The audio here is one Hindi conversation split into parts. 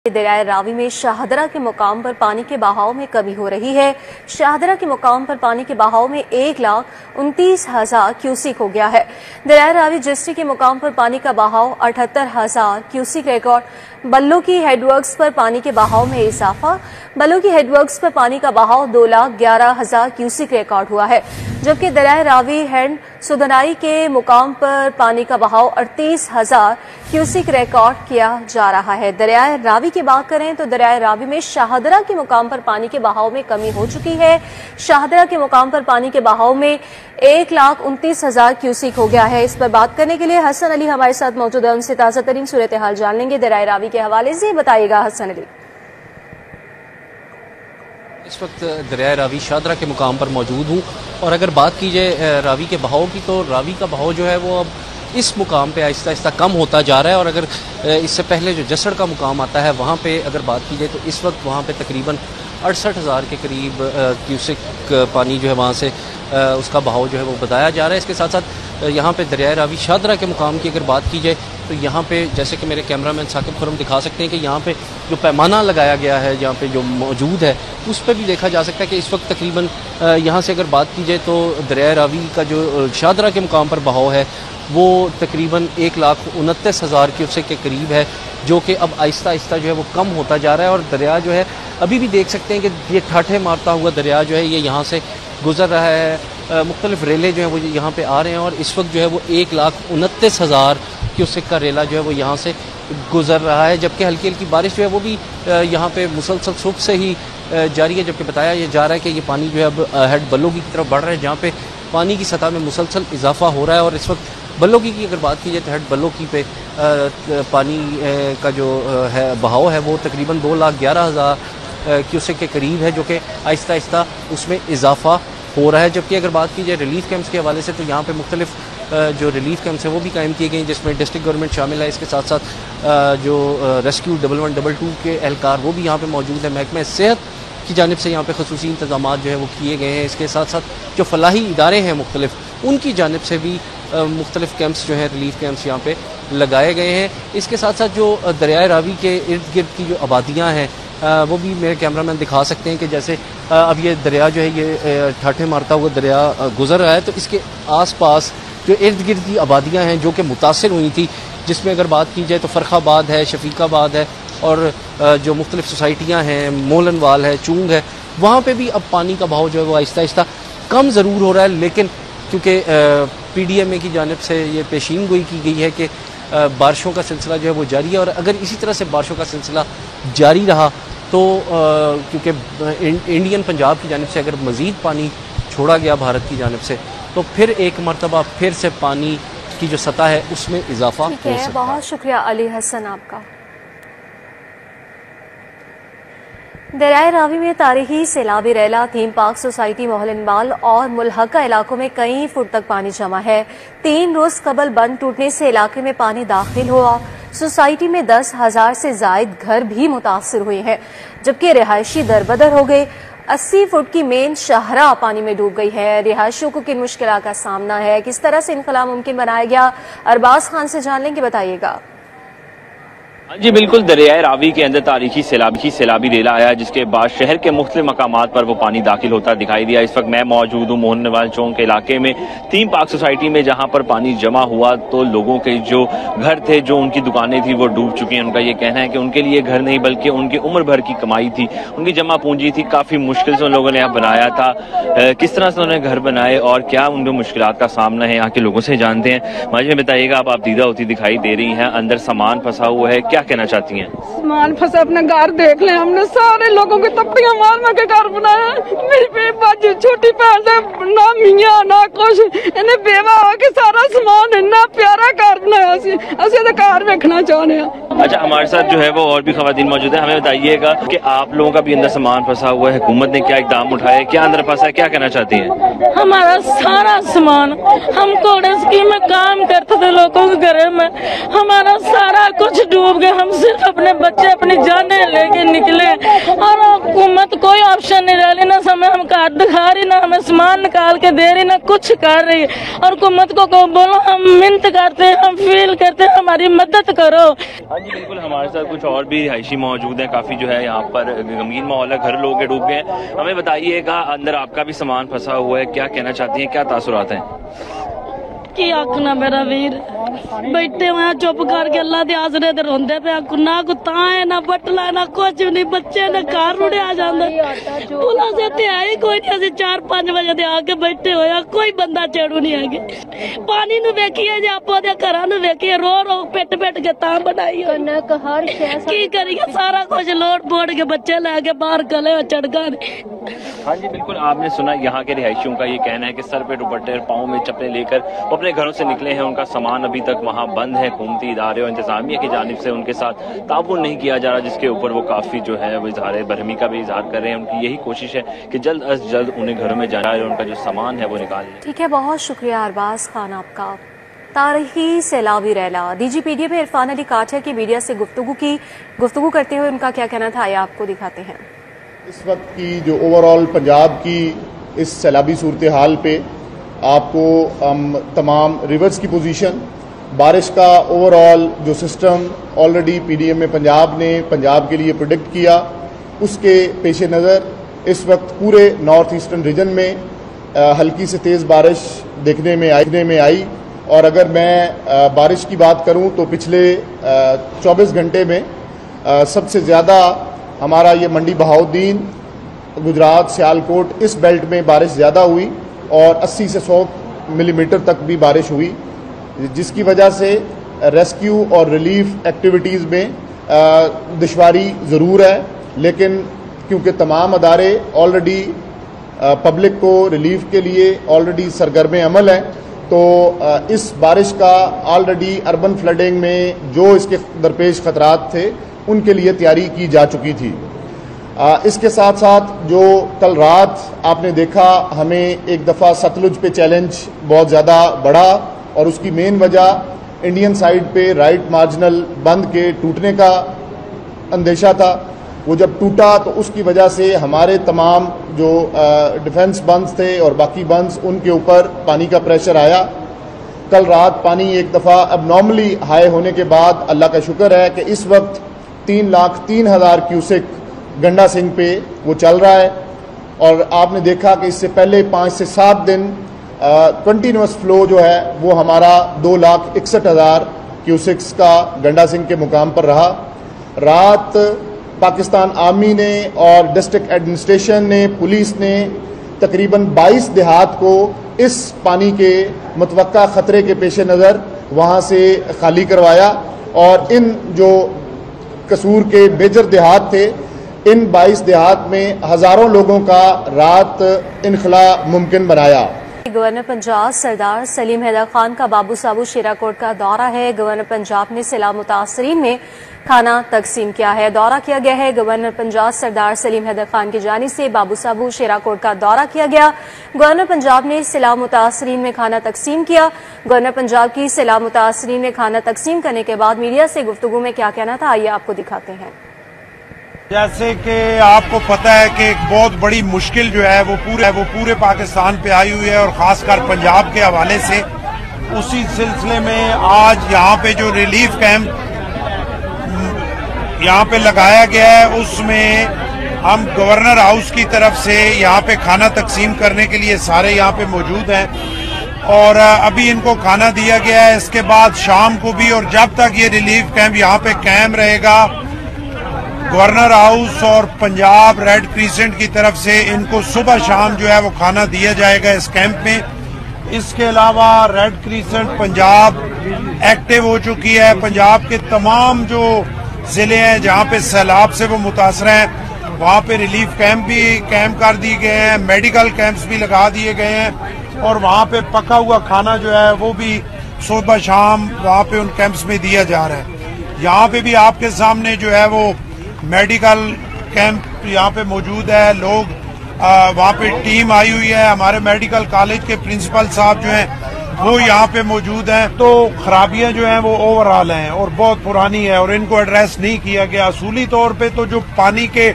दरियाए रावी में शाहदरा के मुकाम पर पानी के बहाव में कमी हो रही है। शाहदरा के मुकाम पर पानी के बहाव में 1,29,000 क्यूसिक हो गया है। दरियाए रावी जस्टी के मुकाम पर पानी का बहाव 78,000 क्यूसिक रिकॉर्ड। बल्लो की हेडवर्क्स पर पानी के बहाव में इजाफा। बल्लो की हेडवर्क्स पर पानी का बहाव 2,11,000 क्यूसिक रिकॉर्ड हुआ है, जबकि दरियाए रावी हैंड सुदनाई के मुकाम पर पानी का बहाव 38,000 क्यूसिक रिकॉर्ड किया जा रहा है। दरियाए रावी की बात करें तो दरियाए रावी में शाहदरा के मुकाम पर पानी के बहाव में कमी हो चुकी है। शाहदरा के मुकाम पर पानी के बहाव में 1,29,000 क्यूसिक हो गया है। इस पर बात करने के लिए हसन अली हमारे साथ मौजूद है, उनसे ताज़ा तरीन सूरत हाल जान लेंगे। दरियाए रावी के हवाले से बताइएगा हसन अली। इस वक्त दरियाए रावी शाहदरा के मुकाम पर मौजूद हूँ और अगर बात की जाए रावी के बहाव की तो रावी का बहाव जो है वो अब इस मुकाम पे आहिस्ता आहिस्ता कम होता जा रहा है। और अगर इससे पहले जो जसड़ का मुकाम आता है वहाँ पे अगर बात की जाए तो इस वक्त वहाँ पे तकरीबन 68,000 के करीब क्यूसिक पानी जो है वहाँ से उसका बहाव जो है वो बताया जा रहा है। इसके साथ साथ यहाँ पे दरियाए रावी शाहदरा के मुकाम की अगर बात की जाए तो यहाँ पे जैसे कि मेरे कैमरामैन साकिब खुरम दिखा सकते हैं कि यहाँ पे जो पैमाना लगाया गया है यहाँ पे जो मौजूद है उस पर भी देखा जा सकता है कि इस वक्त तकरीबन यहाँ से अगर बात की जाए तो दरियाए रावी का जो शाहदरा के मुकाम पर बहाव है वो तकरीबन 1,29,000 क्यूसेक के करीब है, जो कि अब आहिस्ता आहिस्ता जो है वो कम होता जा रहा है। और दरिया जो है अभी भी देख सकते हैं कि ये ठाठे मारता हुआ दरिया जो है ये यहाँ से गुजर रहा है। मुख्तलिफ रेले जो हैं वो यहाँ पे आ रहे हैं और इस वक्त जो है वो 1,29,000 क्यूसेक का रेला जो है वो यहाँ से गुजर रहा है, जबकि हल्की हल्की बारिश जो है वो भी यहाँ पे मुसलसल सुबह से ही जारी है। जबकि बताया ये जा रहा है कि ये पानी जो है अब हेड बल्लो की तरफ बढ़ रहा है, जहाँ पे पानी की सतह में मुसलसल इजाफा हो रहा है। और इस वक्त बल्लो की अगर बात की जाए तो हेड बल्लो की पे पानी का जो है बहाव है वो तकरीबन 2,11,000 क्यूसेक के करीब है, जो कि आहिस्ता आहिस्ता उसमें इजाफा हो रहा है। जबकि अगर बात की जाए रिलीफ कैंप्स के हवाले से तो यहाँ पे मुख्तलिफ जो रिलीफ कैंप्स हैं वो भी कायम किए गए हैं, जिसमें डिस्ट्रिक्ट गवर्नमेंट शामिल है। इसके साथ साथ जो रेस्क्यू 1112 के एहलकार वो भी यहाँ पे मौजूद है। महकमा सेहत की जानिब से यहाँ पे खसूसी इंतजाम जो है वो किए गए हैं। इसके साथ साथ जो फलाही इदारे हैं मुख्तलिफ उनकी जानिब से भी मुख्तलिफ कैंप्स जो हैं रिलीफ कैंप्स यहाँ पे लगाए गए हैं। इसके साथ साथ जो दरियाए रावी के इर्द गिर्द की जो आबादियाँ हैं वो भी मेरे कैमरामैन दिखा सकते हैं कि जैसे अब ये दरिया जो है ये ठाठे मारता हुआ दरिया गुजर रहा है, तो इसके आसपास जो इर्द गिर्द की आबादियाँ हैं जो कि मुतासिर हुई थी, जिसमें अगर बात की जाए तो फ़रखाबाद है, शफीकाबाद है और जो मुख्तलिफ सोसाइटियाँ हैं, मोलनवाल है, चूंग है, वहाँ पे भी अब पानी का बहाव जो है वो आहिस्ता आहिस्ता कम ज़रूर हो रहा है। लेकिन क्योंकि PDMA की जानिब से ये पेशीन गोई की गई है कि बारिशों का सिलसिला जो है वो जारी है और अगर इसी तरह से बारिशों का सिलसिला जारी रहा तो क्योंकि इंडियन पंजाब की जानिब से अगर मज़ीद पानी छोड़ा गया भारत की जानिब से तो फिर एक मरतबा फिर से पानी की जो सतह है उसमें इजाफा हो सकता है। बहुत शुक्रिया अली हसन आपका। दरियाए रावी में तारीखी सैलाबी रेला, थीम पार्क सोसाइटी, मोहलिनबाल और मुल्हका इलाकों में कई फुट तक पानी जमा है। 3 रोज कबल बंद टूटने से इलाके में पानी दाखिल हुआ। सोसाइटी में 10,000 से जायद घर भी मुतासिर हुए हैं, जबकि रिहायशी दरबदर हो गए। 80 फुट की मेन शाहरा पानी में डूब गई है। रिहायशियों को किन मुश्किल का सामना है, किस तरह से इनकलाब मुमकिन बनाया गया, अरबाज खान से जान लेंगे, बताइएगा। जी बिल्कुल, दरियाए रावी के अंदर तारीखी सैलाबी रेला आया, जिसके बाद शहर के मुख्तलिफ मकामात पर वो पानी दाखिल होता दिखाई दिया। इस वक्त मैं मौजूद हूँ मोहनवाल चौक के इलाके में, थीम पार्क सोसाइटी में, जहाँ पर पानी जमा हुआ तो लोगों के जो घर थे, जो उनकी दुकानें थी वो डूब चुकी हैं। उनका ये कहना है कि उनके लिए घर नहीं बल्कि उनकी उम्र भर की कमाई थी, उनकी जमा पूंजी थी, काफी मुश्किल से उन लोगों ने यहाँ बनाया था। किस तरह से उन्होंने घर बनाए और क्या उनके मुश्किलात का सामना है यहाँ के लोगों से जानते हैं। मुझे बताइएगा, अब आप दीदा होती दिखाई दे रही हैं, अंदर सामान फंसा हुआ है, क्या कहना चाहती हैं? सामान फंसा, अपना घर देख ले, हमने सारे लोगों की तप्पियां मार मार के घर बनाया। मेरी बाजी छोटी भैन ना मियां ना कुछ, इन्हें बेवा होके सारा सामान इन्ना प्यारा घर बनाया असि तो घर देखना चाहते हैं। अच्छा, हमारे साथ जो है वो और भी खवातीन मौजूद है, हमें बताइएगा कि आप लोगों का भी अंदर सामान फंसा हुआ है, हुकूमत ने क्या इकदाम उठाए, क्या अंदर फंसा है, क्या कहना चाहती है? हमारा सारा सामान, हम कोड़े स्कीम में काम करते थे लोगों के घर में, हमारा सारा कुछ डूब गया। हम सिर्फ अपने बच्चे अपनी जाने लेके निकले और हुकूमत कोई ऑप्शन नहीं रही, ना समय हम कार्ड दिखा रही, ना हमें सामान निकाल के दे रही, ना कुछ कर रही। और हुकूमत को बोलो, हम मिन्नत करते हैं, हम फील करते हैं, हमारी मदद करो। हाँ जी बिल्कुल, हमारे साथ कुछ और भी रिहायशी मौजूद हैं। काफी जो है यहाँ पर गमगीन माहौल है, घर लोगों के डूब गए हैं। हमें बताइएगा, अंदर आपका भी सामान फंसा हुआ है, क्या कहना चाहती हैं, क्या तासुरात हैं? की आखना मेरा वीर, बैठे हुए चुप करके अल्लाह दे आसरे ते रोंदे पे, ना को तां है ना बटला ना कुछ नहीं, बच्चे ने घर रुड़िया जांदा पुला से ते आई कोई नहीं। असि 4-5 बजे दे आके बैठे होया, कोई बंदा चढ़ू नहीं आगे। पानी नु वेखिए जे आपो दे घरां नु वेखिए, रो रो पिट पिट के तां बनाई कनक हर शय की करिए, सारा कुछ लोड बोड़ के बच्चे लेके बाहर गले चढ़गा। हाँ जी बिल्कुल, आपने सुना यहाँ के रिहायशियों का ये कहना है कि सर पे दुपट्टे, पाँव में चप्पलें लेकर वो अपने घरों से निकले हैं। उनका सामान अभी तक वहाँ बंद है। हुकूमती इदारे और इंतजामिया की जानिब से उनके साथ ताउन नहीं किया जा रहा, जिसके ऊपर वो काफी जो है वो इजहार बरहमी का भी इजहार कर रहे हैं। उनकी यही कोशिश है कि जल्द अज जल्द उन्हें घरों में जाना है, उनका जो सामान है वो निकाल लें। ठीक है, बहुत शुक्रिया अरबाज खान आपका। तारीखी सैलाबी रैला, DGPDA इरफान अली काठिया की मीडिया से गुफ्तगू करते हुए उनका क्या कहना था, आइए आपको दिखाते हैं। इस वक्त की जो ओवरऑल पंजाब की इस सैलाबी सूरत हाल पे आपको तमाम रिवर्स की पोजीशन, बारिश का ओवरऑल जो सिस्टम ऑलरेडी PDM में पंजाब ने पंजाब के लिए प्रेडिक्ट किया, उसके पेश नज़र इस वक्त पूरे नॉर्थ ईस्टर्न रीजन में हल्की से तेज़ बारिश देखने में आई। और अगर मैं बारिश की बात करूं तो पिछले 24 घंटे में सबसे ज़्यादा हमारा ये मंडी बहाउद्दीन, गुजरात, सियालकोट इस बेल्ट में बारिश ज़्यादा हुई और 80 से 100 मिलीमीटर तक भी बारिश हुई, जिसकी वजह से रेस्क्यू और रिलीफ एक्टिविटीज़ में दुश्वारी ज़रूर है। लेकिन क्योंकि तमाम अदारे ऑलरेडी पब्लिक को रिलीफ के लिए ऑलरेडी सरगर्म अमल हैं, तो इस बारिश का ऑलरेडी अर्बन फ्लडिंग में जो इसके दरपेश खतरात थे उनके लिए तैयारी की जा चुकी थी। इसके साथ साथ जो कल रात आपने देखा, हमें एक दफ़ा सतलुज पे चैलेंज बहुत ज़्यादा बढ़ा और उसकी मेन वजह इंडियन साइड पे राइट मार्जिनल बंद के टूटने का अंदेशा था। वो जब टूटा तो उसकी वजह से हमारे तमाम जो डिफेंस बंस थे और बाकी बंस, उनके ऊपर पानी का प्रेशर आया। कल रात पानी एक दफ़ा अबनॉर्मली हाई होने के बाद अल्लाह का शुक्र है कि इस वक्त 3,03,000 क्यूसेक गंडा सिंह पे वो चल रहा है। और आपने देखा कि इससे पहले 5 से 7 दिन कंटिन्यूस फ्लो जो है वो हमारा 2,61,000 क्यूसेक्स का गंडा सिंह के मुकाम पर रहा। रात पाकिस्तान आर्मी ने और डिस्ट्रिक्ट एडमिनिस्ट्रेशन ने, पुलिस ने तकरीबन 22 देहात को इस पानी के मुतवक्का ख़तरे के पेश नज़र वहाँ से खाली करवाया और इन जो कसूर के मेजर देहात थे, इन 22 देहात में हज़ारों लोगों का रात इनखला मुमकिन बनाया। गवर्नर पंजाब सरदार सलीम हैदर खान का बाबू साबू शेराकोट का दौरा है। गवर्नर पंजाब ने सैलाब मुतासरीन में खाना तकसीम किया है। दौरा किया गया है गवर्नर पंजाब सरदार सलीम हैदर खान की जानिब से बाबू साबू शेराकोट का दौरा किया गया। गवर्नर पंजाब ने सैलाब मुतासरीन में खाना तकसीम किया। गवर्नर पंजाब की सैलाब मुतासरीन में खाना तकसीम करने के बाद मीडिया से गुफ्तगू में क्या कहना था, आइए आपको दिखाते हैं। जैसे कि आपको पता है कि एक बहुत बड़ी मुश्किल जो है वो पूरे पाकिस्तान पे आई हुई है और खासकर पंजाब के हवाले से। उसी सिलसिले में आज यहाँ पे जो रिलीफ कैंप यहाँ पे लगाया गया है, उसमें हम गवर्नर हाउस की तरफ से यहाँ पे खाना तकसीम करने के लिए सारे यहाँ पे मौजूद हैं और अभी इनको खाना दिया गया है। इसके बाद शाम को भी, और जब तक ये रिलीफ कैंप यहाँ पे कायम रहेगा, गवर्नर हाउस और पंजाब रेड क्रिसेंट की तरफ से इनको सुबह शाम जो है वो खाना दिया जाएगा इस कैंप में। इसके अलावा रेड क्रिसेंट पंजाब एक्टिव हो चुकी है। पंजाब के तमाम जो जिले हैं जहां पे सैलाब से वो मुतासर हैं, वहां पे रिलीफ कैंप भी कैंप कर दिए गए हैं, मेडिकल कैंप्स भी लगा दिए गए हैं और वहां पे पका हुआ खाना जो है वो भी सुबह शाम वहां पे उन कैंप्स में दिया जा रहा है। यहाँ पे भी आपके सामने जो है वो मेडिकल कैंप यहाँ पे मौजूद है। लोग वहाँ पे टीम आई हुई है। हमारे मेडिकल कॉलेज के प्रिंसिपल साहब जो हैं वो यहाँ पे मौजूद हैं। तो खराबियां जो हैं वो ओवरऑल हैं और बहुत पुरानी है और इनको एड्रेस नहीं किया गया। असूली तौर पे तो जो पानी के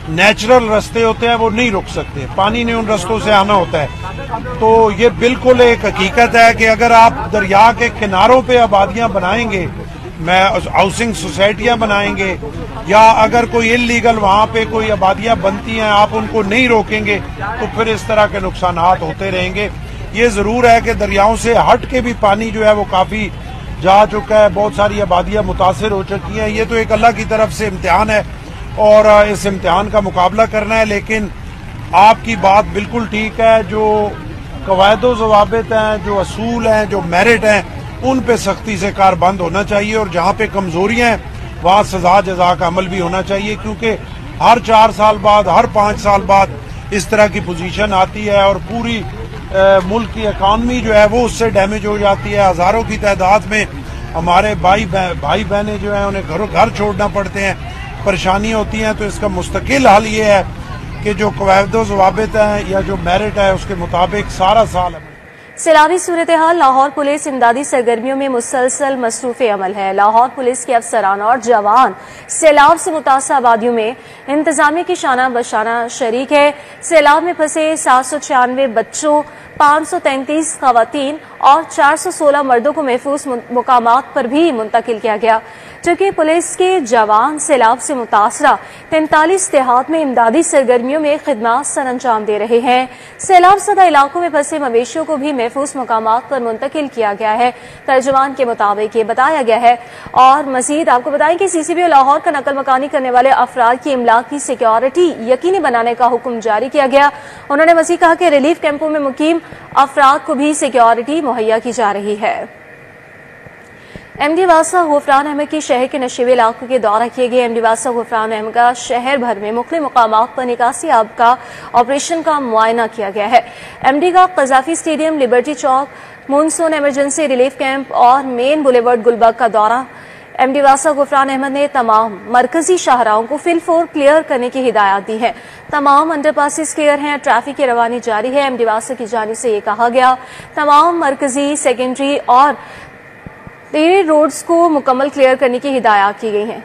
नेचुरल रास्ते होते हैं वो नहीं रुक सकते, पानी ने उन रास्तों से आना होता है। तो ये बिल्कुल एक हकीकत है कि अगर आप दरिया के किनारों पे आबादियां बनाएंगे, हाउसिंग सोसाइटियां बनाएंगे, या अगर कोई इलीगल वहां पे कोई आबादियां बनती हैं, आप उनको नहीं रोकेंगे तो फिर इस तरह के नुकसान होते रहेंगे। ये जरूर है कि दरियाओं से हट के भी पानी जो है वो काफी जा चुका है, बहुत सारी आबादियां मुतासिर हो चुकी हैं। ये तो एक अल्लाह की तरफ से इम्तिहान है और इस इम्तिहान का मुकाबला करना है। लेकिन आपकी बात बिल्कुल ठीक है, जो कवायदो ज़वाबित हैं, जो असूल हैं, जो मेरिट हैं, उन पे सख्ती से कारबंद होना चाहिए और जहाँ पे कमजोरियां हैं वहाँ सजा जजा का अमल भी होना चाहिए, क्योंकि हर 4 साल बाद, हर 5 साल बाद इस तरह की पोजीशन आती है और पूरी मुल्क की इकॉनमी जो है वो उससे डैमेज हो जाती है। हजारों की तादाद में हमारे भाई बहनें जो हैं उन्हें घर छोड़ना पड़ते हैं, परेशानियां होती हैं। तो इसका मुस्तकिल हल ये है कि जो कवायदो ज़वाबित हैं या जो मेरिट है उसके मुताबिक सारा साल सैलाबी सूरत हाल। लाहौर पुलिस इमदादी सरगर्मियों में मुसलसल मसरूफ अमल है। लाहौर पुलिस के अफसरान और जवान सैलाब से मुतासर आबादियों में इंतजामिया की शाना बशाना शरीक है। सैलाब में फंसे 796 बच्चों, 533 खवातीन और 416 मर्दों को महफूज मुकामात पर भी मुंतकिल किया गया, जबकि पुलिस के जवान सैलाब से मुतासरा 43 देहात में इमदादी सरगर्मियों में खिदमत सर अंजाम दे रहे हैं। सैलाब सदा इलाकों में फंसे मवेशियों को भी महफूज मुकामात पर मुंतकिल किया गया है, तर्जुमान के मुताबिक ये बताया गया है। और मजीद आपको बताएं कि CCBO लाहौर का नकल मकानी करने वाले अफराद की इमलाक की सिक्योरिटी यकीनी बनाने का हुक्म जारी किया गया। उन्होंने मजीद कहा कि रिलीफ कैंपों में मुकीम अफराद को भी सिक्योरिटी मुहैया की जा रही है। MD वासा गुफरान अहमद की शहर के नशीबे इलाकों के दौरा किए गए। MD वासा गुफरान अहमद का शहर भर में मुख्तलिफ मुकामात पर निकासी आब का ऑपरेशन का मुआयना किया गया है। MD का कजाफी स्टेडियम, लिबर्टी चौक, मानसून इमरजेंसी रिलीफ कैंप और मेन बुलेवर्ड गुलबर्ग का दौरा। MD वासा गुफरान अहमद ने तमाम मरकजी शाहराहों को फिलफोर क्लियर करने की हिदायत दी है। तमाम अंडरपासेस क्लियर हैं, ट्रैफिक की रवानी जारी है। MD वासा की जानिब से ये कहा गया तमाम मरकजी, सेकेंडरी और रोड्स को मुकम्मल क्लियर करने की हिदायत की गई हैं।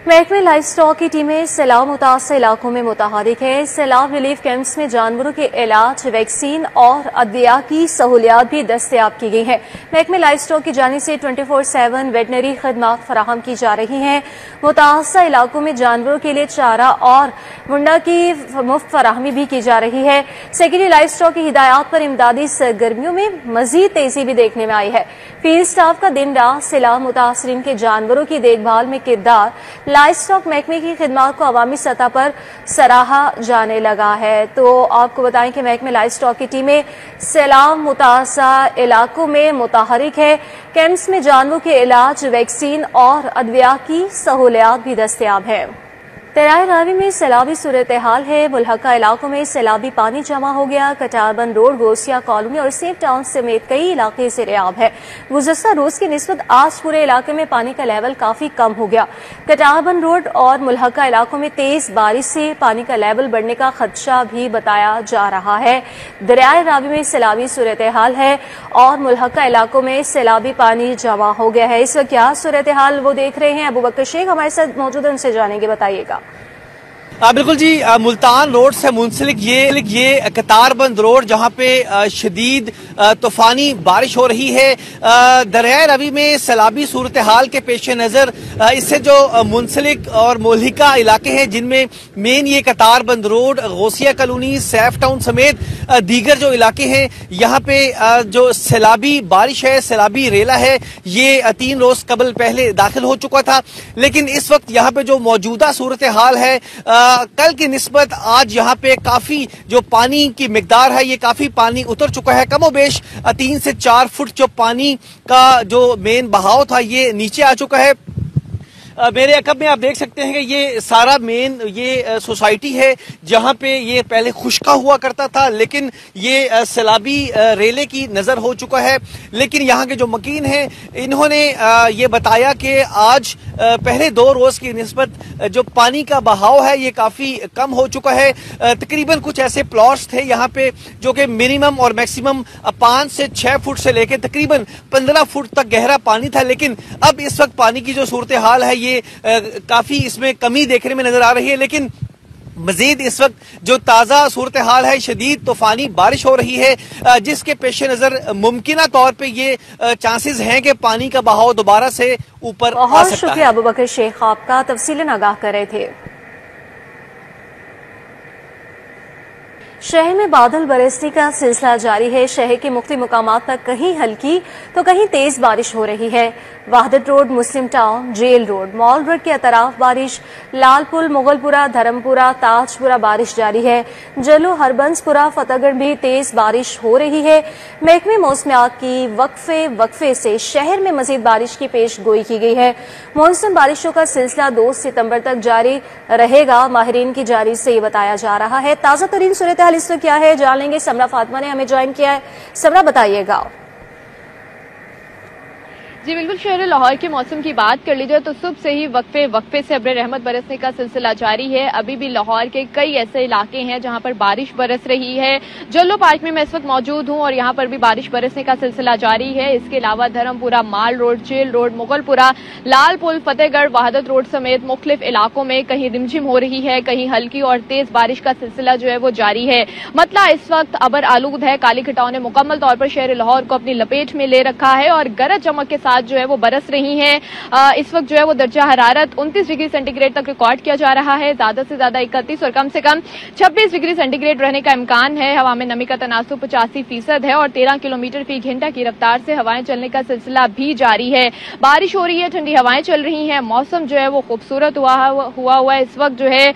महकमे लाइफ स्टॉक की टीमें सैलाब मुतासर इलाकों में मुतहरिक है। सैलाब रिलीफ कैंप्स में जानवरों के इलाज, वैक्सीन और अदविया की सहूलियात भी दस्तयाब की गई है। महकमे लाइफ स्टॉक की जानिब से 24/7 वेटनरी खदमात फराहम की जा रही हैं। मुतासर इलाकों में जानवरों के लिए चारा और मुंडा की मुफ्त फराहमी भी की जा रही है। सेक्रेटरी लाइफ स्टॉक की हिदायत पर इमदादी सरगर्मियों में मजीद तेजी भी देखने में आई है। फील्ड स्टाफ का दिन रात सैलाब मुतासरीन के जानवरों की देखभाल में किरदार लाइफ स्टॉक महकमे की खिदमत को अवामी सतह पर सराहा जाने लगा है। तो आपको बताएं कि महकमे लाइफ स्टॉक की टीमें सैलाब मुतासर इलाकों में मुतहरिक है। कैंप्स में जानवरों के इलाज, वैक्सीन और अदविया की सहूलियात भी दस्तयाब है। दरियाए रावी में सैलाबी सूरत हाल है। मुल्हका इलाकों में सैलाबी पानी जमा हो गया। कटारबंद रोड, गोसिया कॉलोनी और सेफ टाउन समेत कई इलाके ज़ेर-ए-आब है। गुज़श्ता रोज की निस्बत आज पूरे इलाके में पानी का लेवल काफी कम हो गया। कटारबंद रोड और मुल्हका इलाकों में तेज बारिश से पानी का लेवल बढ़ने का खदशा भी बताया जा रहा है। दरियाए रावी में सैलाबी सूरत हाल है और मुल्हका इलाकों में सैलाबी पानी जमा हो गया है। इस वक्त क्या सूरत हाल वो देख रहे हैं, अबू बकर शेख हमारे साथ मौजूद है, उनसे जानेंगे, बताइएगा। बिल्कुल जी, मुल्तान रोड से मुंसलिक ये कतारबंद रोड जहां पे शदीद तूफानी बारिश हो रही है। दरियाए रवी में सैलाबी सूरत हाल के पेश नज़र इससे जो मुंसलिक और मोहलिका इलाके हैं जिनमें मेन ये कतारबंद road, Gausia colony, Saif town समेत दीगर जो इलाके हैं, यहाँ पे जो सैलाबी बारिश है, सैलाबी रेला है, ये 3 रोज कबल पहले दाखिल हो चुका था। लेकिन इस वक्त यहाँ पे जो मौजूदा सूरत हाल है, कल की निस्बत आज यहाँ पे काफी जो पानी की मिकदार है, ये काफी पानी उतर चुका है। कमोबेश 3 से 4 फुट जो पानी का जो मेन बहाव था ये नीचे आ चुका है। मेरे अकब में आप देख सकते हैं कि ये सारा मेन ये सोसाइटी है जहां पे ये पहले खुश्का हुआ करता था, लेकिन ये सैलाबी रेले की नजर हो चुका है। लेकिन यहाँ के जो मकीन हैं इन्होंने ये बताया कि आज पहले 2 रोज की निस्बत जो पानी का बहाव है ये काफी कम हो चुका है। तकरीबन कुछ ऐसे प्लॉट्स थे यहाँ पे जो कि मिनिमम और मैक्सिमम 5 से 6 फुट से लेकर तकरीबन 15 फुट तक गहरा पानी था, लेकिन अब इस वक्त पानी की जो सूरत हाल है ये काफी इसमें कमी देखने में नजर आ रही है। लेकिन मजीद इस वक्त जो ताज़ा सूरत हाल है, शदीद तूफानी बारिश हो रही है, जिसके पेश नज़र मुमकिना तौर पे ये चांसेस हैं कि पानी का बहाव दोबारा से ऊपर आ सकता है। बहुत शुक्रिया अबू बकर शेख, आपका तफसीलन आगाह कर रहे थे। शहर में बादल बरसने का सिलसिला जारी है। शहर के मुख्तलिफ मुकामात पर कहीं हल्की तो कहीं तेज बारिश हो रही है। Wahdat road, Muslim town, jail road, mall road के अतराफ बारिश, लालपुल, मुगलपुरा, धर्मपुरा, ताजपुरा बारिश जारी है। जलो, हरबंसपुरा, फतेहगढ़ भी तेज बारिश हो रही है। महकमे मौसमियात की वक्फे से शहर में मजीद बारिश की पेश गोई की गई है। मॉनसून बारिशों का सिलसिला 2 सितंबर तक जारी रहेगा, माहिरीन की जारी से ये बताया जा रहा है। ताज़ा तरीन सूरत इस वक्त क्या है जान लेंगे। समरा फातिमा ने हमें ज्वाइन किया है। समरा, बताइएगा। जी बिल्कुल, शहर लाहौर के मौसम की बात कर ली जाए तो सुबह से ही वक्फे से अब्र रहमत बरसने का सिलसिला जारी है। अभी भी लाहौर के कई ऐसे इलाके हैं जहां पर बारिश बरस रही है। जल्लो पार्क में मैं इस वक्त मौजूद हूं और यहां पर भी बारिश बरसने का सिलसिला जारी है। इसके अलावा धर्मपुरा, माल रोड, जेल रोड, मुगलपुरा, लाल पुल, फतेहगढ़, वहादत रोड समेत मुख्तलिफ इलाकों में कहीं रिमझिम हो रही है, कहीं हल्की और तेज बारिश का सिलसिला जो है वो जारी है। मतला इस वक्त अबर आलूद है। काली खटाव ने मुकम्मल तौर पर शहर लाहौर को अपनी लपेट में ले रखा है और गरज चमक के जो है वो बरस रही हैं। इस वक्त जो है वो दर्जा हरारत 29 डिग्री सेंटीग्रेड तक रिकॉर्ड किया जा रहा है। ज्यादा से ज्यादा 31 और कम से कम 26 डिग्री सेंटीग्रेड रहने का इम्कान है। हवा में नमी का तनासुब 85% है और 13 किलोमीटर फी घंटा की रफ्तार से हवाएं चलने का सिलसिला भी जारी है। बारिश हो रही है, ठंडी हवाएं चल रही हैं, मौसम जो है वो खूबसूरत हुआ है। इस वक्त जो है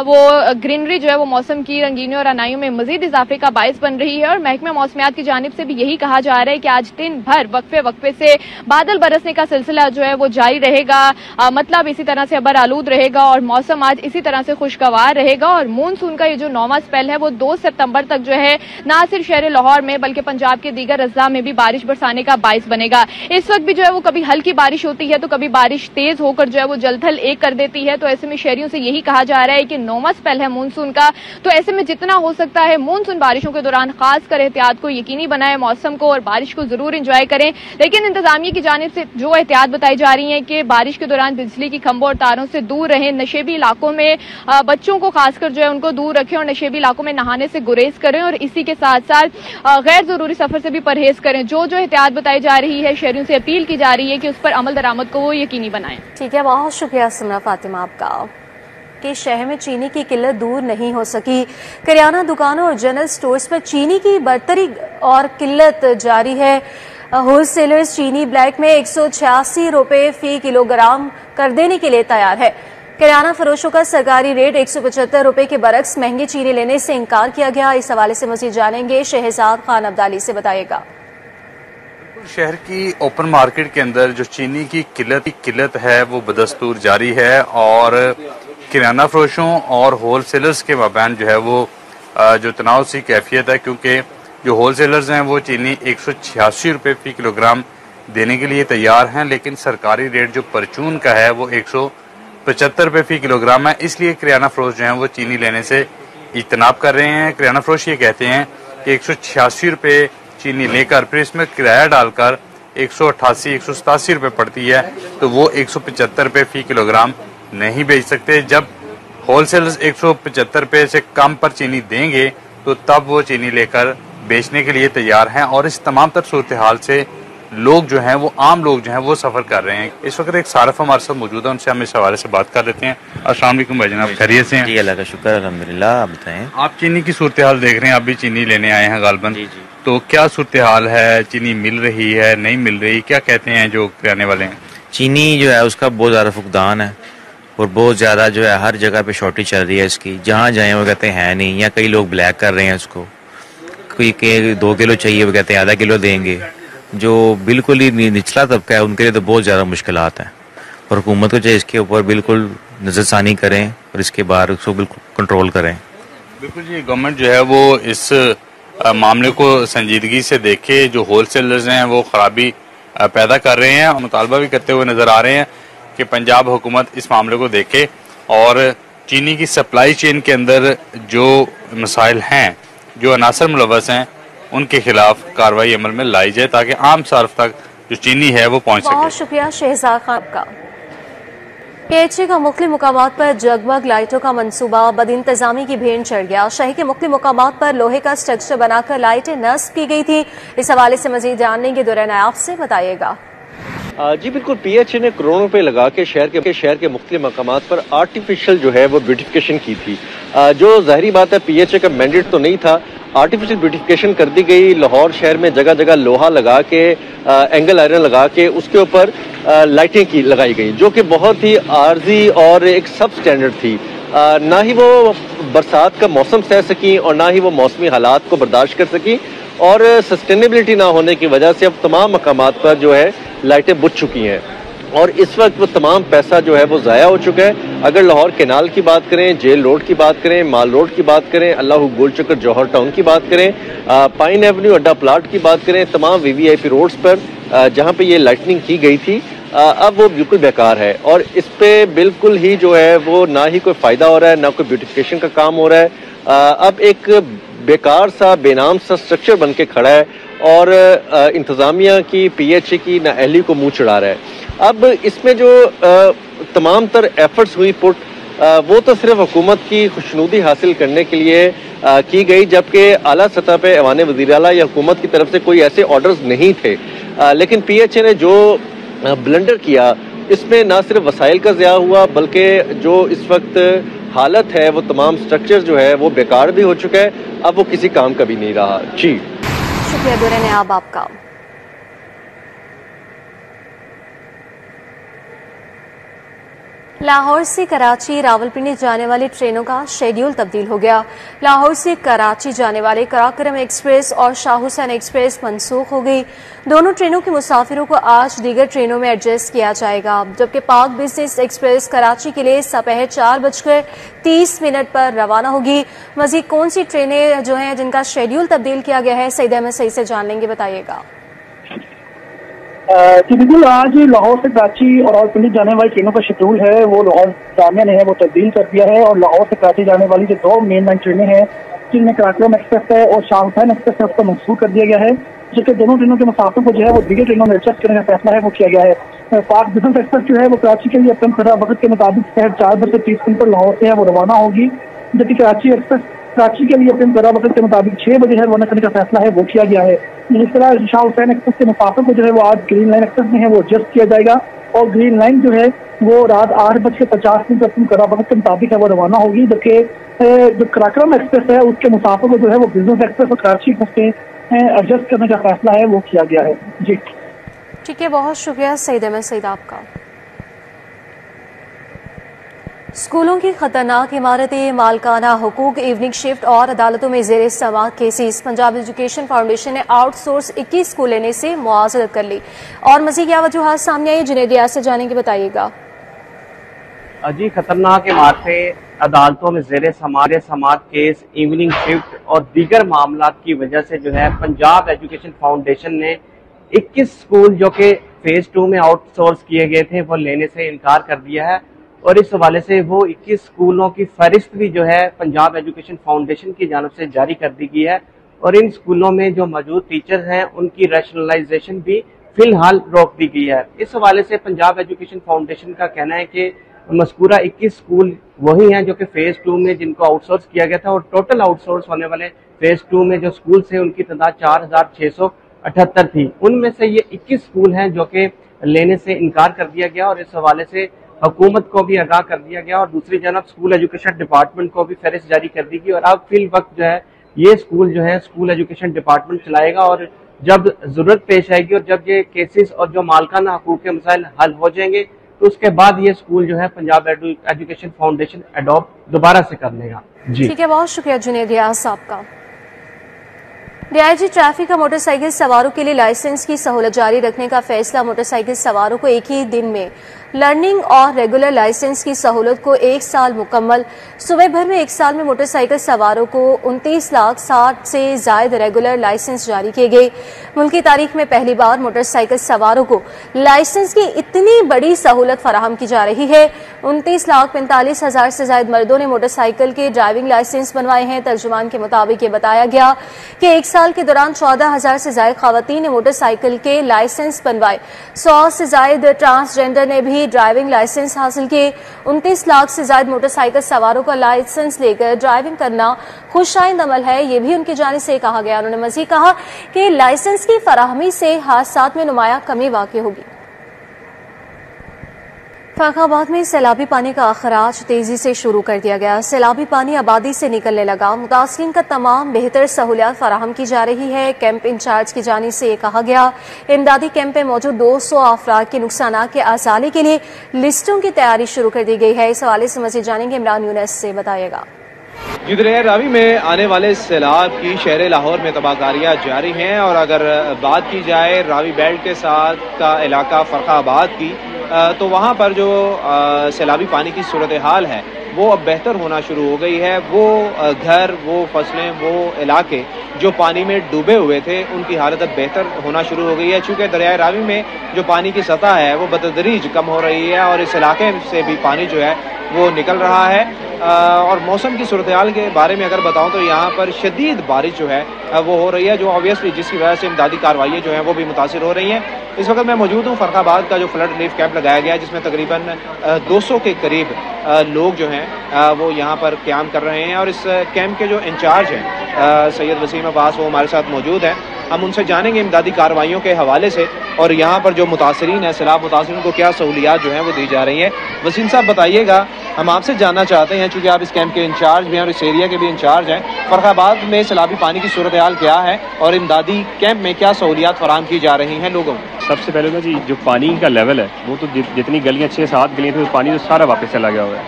वो ग्रीनरी जो है वो मौसम की रंगीनियों और अनाइयों में मजीद इजाफे का बायस बन रही है। और महकमे मौसमियात की जानिब से भी यही कहा जा रहा है कि आज दिन भर वक्फे से बादल बरसने का सिलसिला जो है वो जारी रहेगा। मतलब इसी तरह से अबर आलूद रहेगा और मौसम आज इसी तरह से खुशगवार रहेगा। और मानसून का ये जो 9वां स्पेल है वो 2 सितंबर तक जो है ना सिर्फ शहर लाहौर में बल्कि पंजाब के दीगर अजला में भी बारिश बरसाने का बायस बनेगा। इस वक्त भी जो है वो कभी हल्की बारिश होती है तो कभी बारिश तेज होकर जो है वो जलथल एक कर देती है। तो ऐसे में शहरियों से यही कहा जा रहा है कि 9वां स्पेल है मानसून का, तो ऐसे में जितना हो सकता है मानसून बारिशों के दौरान खासकर एहतियात को यकीनी बनाए, मौसम को और बारिश को जरूर एंजॉय करें। लेकिन इंतजामिया की जानिब से जो एहतियात बताई जा रही है कि बारिश के दौरान बिजली की खंभों और तारों से दूर रहें, नशेबी इलाकों में बच्चों को खासकर जो है उनको दूर रखें और नशेबी इलाकों में नहाने से गुरेज करें और इसी के साथ साथ गैर जरूरी सफर से भी परहेज करें। जो एहतियात बताई जा रही है शहरियों से अपील की जा रही है कि उस पर अमल दरामद को वो यकीनी बनाएं। ठीक है, बहुत शुक्रिया समरा फातिमा आपका। कि शहर में चीनी की किल्लत दूर नहीं हो सकी। किराना दुकानों और जनरल स्टोर्स पर चीनी की बर्तरी और किल्लत जारी है। होलसेलर्स चीनी ब्लैक में 186 रुपए फी किलोग्राम कर देने के लिए तैयार है। किराना फरोशों का सरकारी रेट 175 रुपए के बरक्स महंगी चीनी लेने से इनकार किया गया। इस हवाले से मजीद जानेंगे, शहजाद खान अब्दाली से बताइएगा। शहर की ओपन मार्केट के अंदर जो चीनी की किल्लत है वो बदस्तूर जारी है और किराना फरोशों और होलसेलर्स के माबैन जो है वो जो तनाव सी कैफियत है, क्योंकि जो होलसेलर्स हैं वो चीनी 186 रुपये फी किलोग्राम देने के लिए तैयार हैं, लेकिन सरकारी रेट जो परचून का है वो 175 रुपये फी किलोग्राम है। इसलिए किराना फरोश जो हैं वो चीनी लेने से इज्तनाब कर रहे हैं। किराना फरोश ये कहते हैं कि 186 रुपये चीनी लेकर फिर इसमें किराया डालकर 188-187 रुपये पड़ती है, तो वो 175 रुपये फी किलोग्राम नहीं बेच सकते। जब होलसेलर्स 175 रुपये से कम पर चीनी देंगे तो तब वो चीनी लेकर बेचने के लिए तैयार हैं। और इस तमाम तर सूरत हाल से लोग जो हैं वो आम लोग जो हैं वो सफर कर रहे हैं। इस वक्त एक सारफ हमारे साथ मौजूद है, उनसे हम इस हवाले से बात कर लेते हैं। अस्सलाम वालेकुम भाई जनाब, खैरियत से हैं? जी अल्लाह का शुक्र, अल्हम्दुलिल्लाह। आप बताएं। आप चीनी की सूरत हाल देख रहे हैं, आप भी चीनी लेने आए हैं गालबन, तो क्या सूरत हाल है? चीनी मिल रही है, नहीं मिल रही? क्या कहते हैं जो किराने वाले हैं? चीनी जो है उसका बहुत ज़्यादा फुकदान है और बहुत ज़्यादा जो है हर जगह पे शॉर्टेज चल रही है इसकी। जहाँ जाए वो कहते हैं नहीं, या कई लोग ब्लैक कर रहे हैं इसको। कोई के 2 किलो चाहिए वो कहते हैं आधा किलो देंगे। जो बिल्कुल ही निचला तबका है उनके लिए तो बहुत ज़्यादा मुश्किलात हैं। और हुकूमत को चाहिए इसके ऊपर बिल्कुल नज़रसानी करें और इसके बाद उसको बिल्कुल कंट्रोल करें। बिल्कुल जी, गवर्नमेंट जो है वो इस मामले को संजीदगी से देखे। जो होलसेलर्स हैं वो खराबी पैदा कर रहे हैं और मुतालबा भी करते हुए नजर आ रहे हैं कि पंजाब हुकूमत इस मामले को देखे और चीनी की सप्लाई चेन के अंदर जो मसाइल हैं, जो अनासर मुलव्वस हैं, उनके खिलाफ कार्रवाई अमल में लाई जाए ताकि आम सार्फ तक जो चीनी है वो पहुंच सके। बहुत शुक्रिया शहजाद खान का। पीएचई का मुख्तलिफ मुकामात पर जगमग लाइटों का मंसूबा बदइंतजामी की भेंट चढ़ गया। शहर के मुख्तलिफ मुकामात पर लोहे का स्ट्रक्चर बनाकर लाइटें नस्ब की गई थी। इस हवाले से मजीद जानने के दौरान आपसे बताइएगा। जी बिल्कुल, पीएचई ने करोड़ों रुपए लगा के शहर के मुख्तलिफ मकामात पर आर्टिफिशियल जो है वो ब्यूटिफिकेशन की थी। जो जाहिर बात है पीएचई का मैंडेट तो नहीं था। आर्टिफिशियल ब्यूटिफिकेशन कर दी गई। लाहौर शहर में जगह जगह लोहा लगा के एंगल आयरन लगा के उसके ऊपर लाइटें की लगाई गई, जो कि बहुत ही आर्जी और एक सब स्टैंडर्ड थी। ना ही वो बरसात का मौसम सह सकी और ना ही वो मौसमी हालात को बर्दाश्त कर सकी और सस्टेनेबिलिटी ना होने की वजह से अब तमाम मकामात पर जो है लाइटें बुझ चुकी हैं और इस वक्त वो तमाम पैसा जो है वो ज़ाया हो चुका है। अगर लाहौर कैनाल की बात करें, जेल रोड की बात करें, माल रोड की बात करें, अल्लाह गोल चक्कर जौहर टाउन की बात करें, पाइन एवेन्यू अड्डा प्लाट की बात करें, तमाम वीवीआईपी रोड्स पर जहाँ पे ये लाइटनिंग की गई थी अब वो बिल्कुल बेकार है और इस पे बिल्कुल ही जो है वो ना ही कोई फ़ायदा हो रहा है, ना कोई ब्यूटिफिकेशन का काम हो रहा है। अब एक बेकार सा बेनाम सा स्ट्रक्चर बन के खड़ा है और इंतज़ामिया की पीएचई की नाअहली को मुंह चढ़ा रहा है। अब इसमें जो तमाम तर एफर्ट्स हुई पुट वो तो सिर्फ हुकूमत की खुशनुदी हासिल करने के लिए की गई, जबकि आला सतह पे ऐवान वज़ीर आला या हुकूमत की तरफ से कोई ऐसे ऑर्डर्स नहीं थे। लेकिन पीएचई ने जो ब्लंडर किया इसमें ना सिर्फ वसाइल का ज़िया हुआ बल्कि जो इस वक्त हालत है वो तमाम स्ट्रक्चर जो है वो बेकार भी हो चुका है, अब वो किसी काम का भी नहीं रहा। जी शुक्रिया दुरैन आपका। लाहौर से कराची रावलपिंडी जाने वाली ट्रेनों का शेड्यूल तब्दील हो गया। लाहौर से कराची जाने वाले कराकरम एक्सप्रेस और शाह हुसैन एक्सप्रेस मनसूख हो गई। दोनों ट्रेनों के मुसाफिरों को आज दीगर ट्रेनों में एडजस्ट किया जाएगा, जबकि पाक बिजनेस एक्सप्रेस कराची के लिए दोपहर 4:30 पर रवाना होगी। मजीद कौन सी ट्रेनें जो हैं जिनका शेड्यूल तब्दील किया गया है, सईद अहमद सईद से जान लेंगे, बताइएगा। जी बिल्कुल, आज लाहौर से कराची और रावलपिंडी जाने वाली ट्रेनों का शेड्यूल है वो लाहौर जामिया ने है वो तब्दील कर दिया है और लाहौर से कराची जाने वाली जो दो मेन लाइन ट्रेनें हैं जिनमें कराकरम एक्सप्रेस है और शाह हुसैन एक्सप्रेस है उसको मंसूख कर दिया गया है, जबकि दोनों ट्रेनों के मुसाफिरों को जो है वो दीगर ट्रेनों में एडजस्ट करने का फैसला है वो किया गया है। पाक बिजनेस एक्सप्रेस जो है वो कराची के लिए अपने खुदा वक्त के मुताबिक शहर 4:30 पर लाहौर से है वो रवाना होगी, जबकि कराची एक्सप्रेस कराची के लिए अपने खुदा वक्त के मुताबिक 6 बजे है रवाना करने का फैसला है वो किया गया है। इस तरह शाह हुसैन एक्सप्रेस के मुसाफिर को जो है वो आज ग्रीन लाइन एक्सप्रेस में है वो एडजस्ट किया जाएगा और ग्रीन लाइन जो है वो रात 8:50 पर अपने खुदा वक्त के मुताबिक है वो रवाना होगी, जबकि जो कराकरम एक्सप्रेस है उसके मुसाफिर को जो है वो बिजनेस एक्सप्रेस और कराची एक्सप्रेस से एडजस्ट करने का फैसला है वो किया गया है। जी ठीक है, बहुत शुक्रिया सईद अहमद सईद आपका। स्कूलों की खतरनाक इमारतें, मालकाना हुकूक, इवनिंग शिफ्ट और अदालतों में जेर समाअत केसेस। पंजाब एजुकेशन फाउंडेशन ने आउटसोर्स 21 स्कूल लेने से मुआवजत कर ली और मज़ीद क्या वजूहात सामने आई, जुनैद रियाज से जानेंगे, बताइएगा। जी, खतरनाक इमारतें, अदालतों में जेर समाअत केस, इवनिंग शिफ्ट और दीगर मामलात की वजह से जो है पंजाब एजुकेशन फाउंडेशन ने 21 स्कूल जो कि फेज 2 में आउटसोर्स किए गए थे वो लेने से इनकार कर दिया है और इस हवाले से वो 21 स्कूलों की फहरिस्त भी जो है पंजाब एजुकेशन फाउंडेशन की जानब से जारी कर दी गई है और इन स्कूलों में जो मौजूद टीचर्स हैं उनकी रैशनलाइजेशन भी फिलहाल रोक दी गई है। इस हवाले से पंजाब एजुकेशन फाउंडेशन का कहना है कि मज़कूरा 21 स्कूल वही हैं जो कि फेज 2 में जिनको आउटसोर्स किया गया था और टोटल आउटसोर्स होने वाले फेज 2 में जो स्कूल थे उनकी तादाद 4678 थी। उनमें से ये 21 स्कूल हैं जो कि लेने से इनकार कर दिया गया और इस हवाले से हुकूमत को भी आगाह कर दिया गया और दूसरी जानब स्कूल एजुकेशन डिपार्टमेंट को भी फहरिस्त जारी कर दी गई और अब फिल वक्त जो है ये स्कूल जो है स्कूल एजुकेशन डिपार्टमेंट चलाएगा और जब जरूरत पेश आएगी और जब ये केसेस और जो मालकाना हकूक के मसाइल हल हो जाएंगे तो उसके बाद ये स्कूल जो है पंजाब एजुकेशन फाउंडेशन अडॉप्ट दोबारा से कर लेगा। जी ठीक है, बहुत शुक्रिया जुनैद रियाज साहब का। डीआईजी ट्रैफिक का मोटरसाइकिल सवारों के लिए लाइसेंस की सहूलत जारी रखने का फैसला। मोटरसाइकिल सवारों को एक ही दिन में लर्निंग और रेगुलर लाइसेंस की सहूलत को 1 साल मुकम्मल। सूबे भर में 1 साल में मोटरसाइकिल सवारों को 29,60,000 से ज्यादा रेगुलर लाइसेंस जारी किए गए। मुल्क की तारीख में पहली बार मोटरसाइकिल सवारों को लाइसेंस की इतनी बड़ी सहूलत फराहम की जा रही है। 29,45,000 से ज्यादा मर्दों ने मोटरसाइकिल के ड्राइविंग लाइसेंस बनवाए हैं। तर्जुमान के मुताबिक ये बताया गया कि 1 साल के दौरान 14,000 से ज्यादा खवातीन ने मोटरसाइकिल के लाइसेंस बनवाए। 100 से ज्यादा ट्रांसजेंडर ने भी ड्राइविंग लाइसेंस हासिल किए। 29 लाख से ज्यादा मोटरसाइकिल सवारों का लाइसेंस लेकर ड्राइविंग करना खुशाइंद अमल है, ये भी उनकी जानिब से कहा गया। उन्होंने मज़ीद कहा कि लाइसेंस की फराहमी से हादसात में नुमाया कमी वाक़ई होगी। फर्रुखाबाद में सैलाबी पानी का अखराज तेजी से शुरू कर दिया गया। सैलाबी पानी आबादी से निकलने लगा। मुतासिरीन का तमाम बेहतर सहूलियात फराहम की जा रही है। कैंप इंचार्ज की जानिब से ये कहा गया, इमदादी कैंप में मौजूद 200 अफराद के नुकसान के अजाले के लिए लिस्टों की तैयारी शुरू कर दी गई है। इस हवाले से मज़ीद जानेंगे, इमरान यूनस से बताइएगा। दरिया रावी में आने वाले सैलाब की शहर लाहौर में तबाहकारियाँ जारी हैं और अगर बात की जाए रावी बेल्ट के साथ का इलाका फर्रुखाबाद की, तो वहाँ पर जो सैलाबी पानी की सूरत हाल है वो अब बेहतर होना शुरू हो गई है। वो घर, वो फसलें, वो इलाके जो पानी में डूबे हुए थे उनकी हालत अब बेहतर होना शुरू हो गई है। चूँकि दरिया रावी में जो पानी की सतह है वो बतदरीज कम हो रही है और इस इलाके से भी पानी जो है वो निकल रहा है। और मौसम की सूरत हाल के बारे में अगर बताऊं तो यहाँ पर शदीद बारिश जो है वो हो रही है, जो ऑब्वियसली जिसकी वजह से इमदादी कार्रवाइयाँ जो हैं वो भी मुतासिर हो रही हैं। इस वक्त मैं मौजूद हूँ फर्रुखाबाद का जो फ्लड रिलीफ कैंप लगाया गया है, जिसमें तकरीबन 200 के करीब लोग जो हैं वो यहाँ पर क़याम कर रहे हैं। और इस कैंप के जो इंचार्ज हैं सैयद वसीम अब्बास, वो हमारे साथ मौजूद हैं। हम उनसे जानेंगे इमदादी कार्रवाइयों के हवाले से और यहाँ पर जो मुतासरीन है, सैलाब मुतासरीन को क्या सहूलियात जो हैं वो दी जा रही हैं। वसीम साहब बताइएगा, हम आपसे जानना चाहते हैं, चूँकि आप इस कैंप के इंचार्ज भी हैं और इस एरिया के भी इंचार्ज हैं, फर्रुखाबाद में सैलाबी पानी की सूरत हाल क्या है और इमदादी कैंप में क्या सहूलियात फराहम की जा रही हैं लोगों को? सबसे पहले तो जी जो पानी का लेवल है वो तो जितनी गलियाँ 6-7 गलियाँ थी, पानी तो सारा वापस चला गया हुआ है।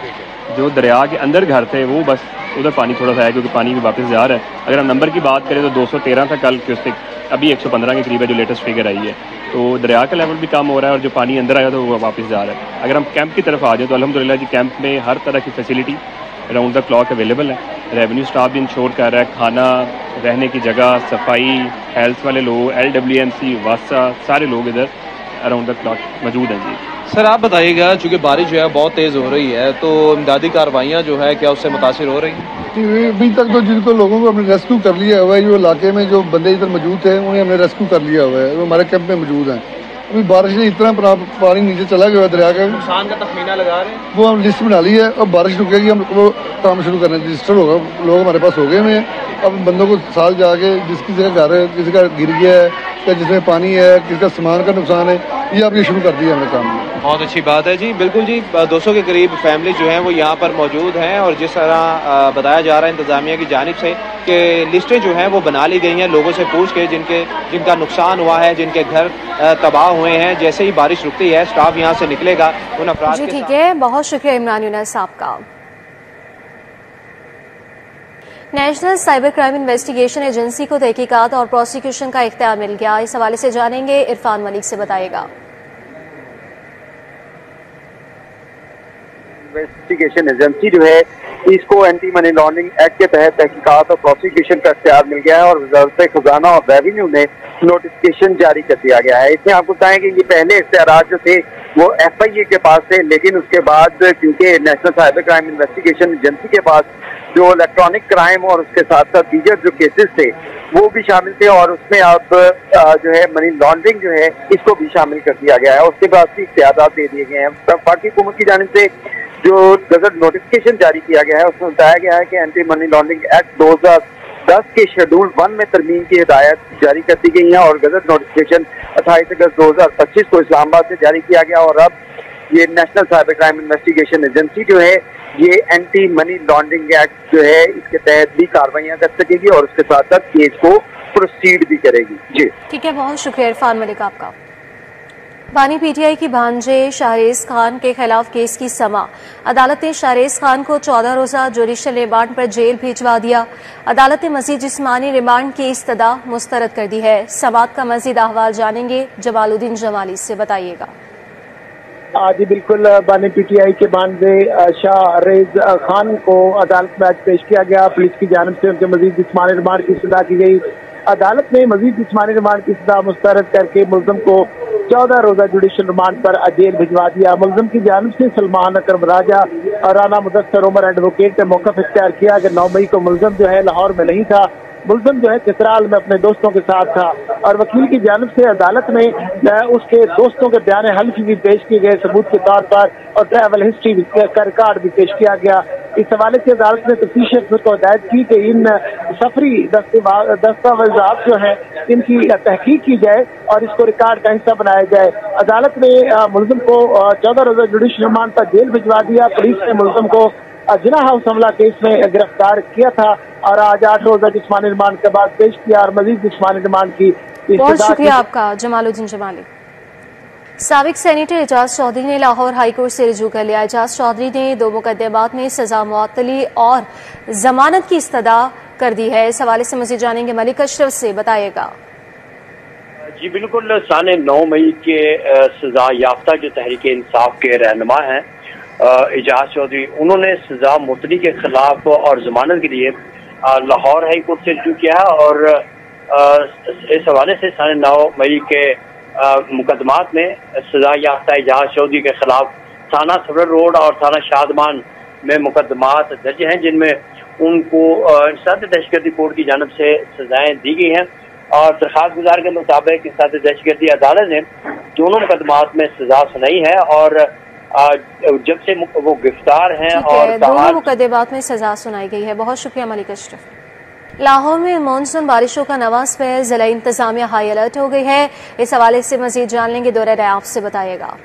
जो दरिया के अंदर घर थे वो बस उधर पानी थोड़ा सा है क्योंकि पानी भी वापस जा रहा है। अगर हम नंबर की बात करें तो 213 था कल क्यूसेक, अभी 115 के करीब है जो लेटेस्ट फिगर आई है। तो दरिया का लेवल भी कम हो रहा है और जो पानी अंदर आया था वो वापस जा रहा है। अगर हम कैंप की तरफ आ जाए तो अल्हम्दुलिल्लाह जी कैंप में हर तरह की facility round the clock available है। रेवेन्यू स्टाफ भी इंश्योर कर रहा है, खाना, रहने की जगह, सफाई, हेल्थ वाले लोग, LWMC, वासा, सारे लोग इधर अराउंड द क्लॉक मौजूद हैं जी। सर आप बताइएगा, चूँकि बारिश जो है बहुत तेज़ हो रही है तो इमदादी कार्रवाइयाँ जो है क्या उससे मुतासिर हो रही हैं? अभी तक तो जिनको लोगों को हमने रेस्क्यू कर लिया हुआ है, जो इलाके में जो बंदे इधर मौजूद थे उन्हें हमने रेस्क्यू कर लिया हुआ है, वो हमारे कैंप में मौजूद हैं। अभी बारिश ने इतना पानी नीचे चला गया दरिया का, नुकसान का तखमीना लगा रहे हैं, वो हम लिस्ट बना ली है। अब बारिश रुकेगी हम वो काम शुरू करने, रजिस्टर होगा, लोग हमारे पास हो गए हुए हैं। अब बंदों को साथ जाके जिसकी जगह घर है, किसी का गिर गया है या जिसमें पानी है, किसका सामान का नुकसान है, ये अब ये शुरू कर दिया हमने काम। बहुत अच्छी बात है जी। बिल्कुल जी, 200 के करीब फैमिली जो हैं वो यहाँ पर मौजूद हैं और जिस तरह बताया जा रहा है इंतजामिया की जानिब से कि लिस्टें जो हैं वो बना ली गई हैं लोगों से पूछ के जिनका नुकसान हुआ है, जिनके घर तबाह हुए हैं। जैसे ही बारिश रुकती है स्टाफ यहाँ से निकलेगा उन अफराद जी। ठीक है, बहुत शुक्रिया इमरान यूनस साहब का। National cyber crime investigation agency को तहकीकात और प्रोसिक्यूशन का इख्तियार मिल गया। इस हवाले से जानेंगे, इरफान मलिक से बताइएगा। इन्वेस्टिगेशन एजेंसी जो है इसको एंटी मनी लॉन्ड्रिंग एक्ट के तहत तहकीकात और प्रोसिक्यूशन का इख्तियार मिल गया है और वज़ारत खजाना और रेवेन्यू ने नोटिफिकेशन जारी कर दिया गया है। इसमें आपको बताएं कि ये पहले इख्तियारात जो थे वो FIA के पास थे, लेकिन उसके बाद क्योंकि national cyber crime investigation agency के पास जो इलेक्ट्रॉनिक क्राइम और उसके साथ साथ दीगर जो केसेस थे वो भी शामिल थे और उसमें अब जो है मनी लॉन्ड्रिंग जो है इसको भी शामिल कर दिया गया है। उसके बाद भी इख्तियारात दे दिए गए हैं। पाकिस्तान हुकूमत की जानिब से जो गजट नोटिफिकेशन जारी किया गया है उसमें बताया गया है कि एंटी मनी लॉन्ड्रिंग एक्ट 2010 के शेड्यूल 1 में तरमीम की हिदायत जारी कर दी गई है और गजट नोटिफिकेशन 28 अगस्त 2025 को इस्लामाबाद से जारी किया गया और अब ये national cyber crime investigation agency जो है ये एंटी मनी लॉन्ड्रिंग एक्ट जो है इसके तहत भी कार्रवाइयां कर सकेगी और उसके साथ साथ केस को प्रोसीड भी करेगी। जी ठीक है, बहुत शुक्रिया इरफान मलिक आपका। बानी पीटीआई की भांजे शाहरेज खान के खिलाफ केस की समा। अदालत ने शाहरेज खान को 14 रोजा जुडिशल रिमांड पर जेल भिजवा दिया। अदालत ने मजीद जिस्मानी रिमांड की इस्तदा मुस्तरद कर दी है। समात का मजीद अहवाल जानेंगे जमालुद्दीन जमाली से, बताइएगा। जी बिल्कुल, बानी पीटीआई के भांजे शाहरेज खान को अदालत में आज पेश किया गया। पुलिस की जानिब से उनके मजीद जिस्मानी रिमांड की इस्तदा की गई। अदालत ने मजीद जिस्मानी रिमांड की इस्तदा मुस्तरद करके मुल्ज़िम को 14 रोजा जुडिशल रिमांड पर जेल भिजवा दिया। मुल्ज़िम की जानिब से सलमान अकरम राजा और राना मुदस्सर उमर एडवोकेट ने मौक़िफ़ इख्तियार किया कि 9 मई को मुल्ज़िम जो है लाहौर में नहीं था, मुल्ज़िम जो है चित्राल में अपने दोस्तों के साथ था। और वकील की जानिब से अदालत में उसके दोस्तों के बयान हल्फ भी पेश किए गए सबूत के तौर पर, और ट्रैवल हिस्ट्री का रिकॉर्ड भी पेश किया गया। इस हवाले से अदालत ने तफ्तीशी अफसर को हिदायत की कि इन सफरी दस्तावेजात जो हैं इनकी तहकीक की जाए और इसको रिकॉर्ड का हिस्सा बनाया जाए। अदालत ने मुल्ज़िम को 14 रोजा जुडिशल रिमांड पर जेल भिजवा दिया। पुलिस ने मुल्ज़िम को जिना हाउस हमला केस में गिरफ्तार किया था और आज 8 रोजा जिस्मानी रिमांड के बाद पेश किया और मजीद जिस्मानी रिमांड की। बहुत शुक्रिया आपका जमालुद्दीन जमाली। साबिक सेनेटर एजाज चौधरी ने लाहौर हाईकोर्ट से रुजू कर लिया। एजाज चौधरी ने 2 मुकदमात में सजा मुअत्तली और जमानत की इस्तदा कर दी है। इस हवाले से मजीद जानेंगे मलिक अशरफ से, बताइएगा। जी बिल्कुल, साने 9 मई के सजा याफ्ता जो तहरीक इंसाफ के रहनुमा हैं एजाज चौधरी, उन्होंने सजा मुअत्तली के खिलाफ और जमानत के लिए लाहौर हाई कोर्ट से रुजू किया और इस हवाले से साने 9 मई के मुकदमात में सजा याफ्ता एजाज चौधरी के खिलाफ थाना सफर रोड और थाना शादमान में मुकदमात दर्ज हैं, जिनमें उनको इंसदाद दहशतगर्दी कोर्ट की जानब से सजाएं दी गई हैं। और दरखास्त गुजार के मुताबिक इंसदाद दहशतगर्दी अदालत ने दोनों मुकदमात में सजा सुनाई है और जब से वो गिरफ्तार हैं और दोनों मुकदमात में सजा सुनाई गई है। बहुत शुक्रिया मलिक अशरफ। लाहौर में मानसून बारिशों का नवा स्पेल, जिला इंतजामिया हाई अलर्ट हो गई है। इस हवाले से मजीद जान लेंगे, दौरे राय आपसे, बताइएगा।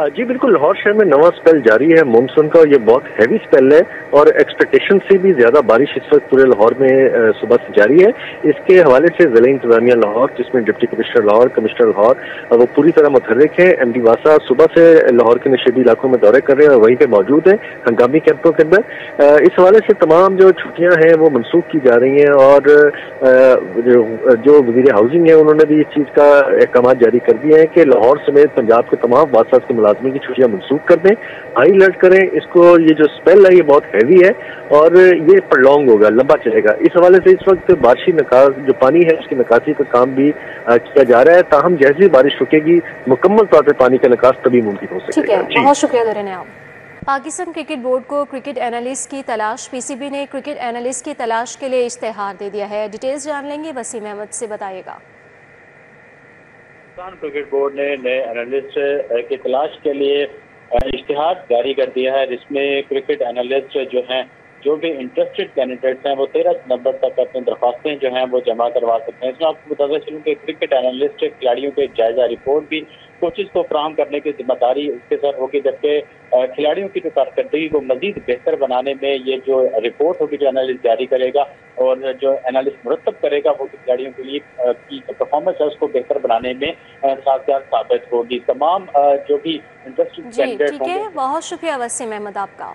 जी बिल्कुल, लाहौर शहर में नवा स्पेल जारी है मानसून का। ये बहुत हैवी स्पेल है और एक्सपेक्टेशन से भी ज्यादा बारिश इस वक्त पूरे लाहौर में सुबह से जारी है। इसके हवाले से जिला इंतजामिया लाहौर, जिसमें deputy commissioner Lahore, commissioner Lahore, वो पूरी तरह मुतहर्रिक है। MD वासा सुबह से लाहौर के नशेबी इलाकों में दौरे कर रहे हैं और वहीं पे मौजूद है हंगामी कैंपों के अंदर। इस हवाले से तमाम जो छुट्टियां हैं वो मनसूख की जा रही हैं और जो वजीर हाउसिंग है उन्होंने भी इस चीज का अहकाम जारी कर दिए हैं कि लाहौर समेत पंजाब के तमाम वासात के मुलाजमी की छुट्टियां मनसूख कर दें, हाई अलर्ट करें। इसको ये जो स्पेल है ये बहुत हैवी है और ये प्रलॉन्ग होगा, लंबा चलेगा। इस हवाले से इस वक्त बारिशी निकास जो पानी है उसकी निकासी का काम भी किया जा रहा है। ताहम जैसी बारिश रुकेगी मुकम्मल तौर पर पानी का निकास तभी मुमकिन हो सकेगा। बहुत शुक्रिया दौरे आप। पाकिस्तान क्रिकेट बोर्ड को क्रिकेट एनालिस्ट की तलाश। PCB ने क्रिकेट एनालिस्ट की तलाश के लिए इश्तेहार दे दिया है। डिटेल्स जान लेंगे, वसीम अहमद से, बताइएगा। पाकिस्तान क्रिकेट बोर्ड ने नए एनालिस्ट की तलाश के लिए इश्तिहार जारी कर दिया है, जिसमें क्रिकेट एनालिस्ट जो हैं, जो भी इंटरेस्टेड कैंडिडेट्स हैं, वो 13 नवंबर तक अपनी दरख्वास्तें जो हैं वो जमा करवा सकते हैं। इसमें आपको बताता चलूँ कि क्रिकेट एनालिस्ट खिलाड़ियों के जायजा रिपोर्ट भी कोचेज को फराहम करने की जिम्मेदारी उसके साथ होगी, जबकि खिलाड़ियों की जो कारकर्दगी को मजीद बेहतर बनाने में ये जो रिपोर्ट होगी जो एनालिस्ट जारी करेगा और जो एनालिस्ट मुरतब करेगा वो खिलाड़ियों के लिए की परफॉर्मेंस है उसको बेहतर बनाने में साथ साबित होगी। तमाम जो भी इंटरेस्टेड कैंडिडेट होंगे। बहुत शुक्रिया वसीम अहमद आपका।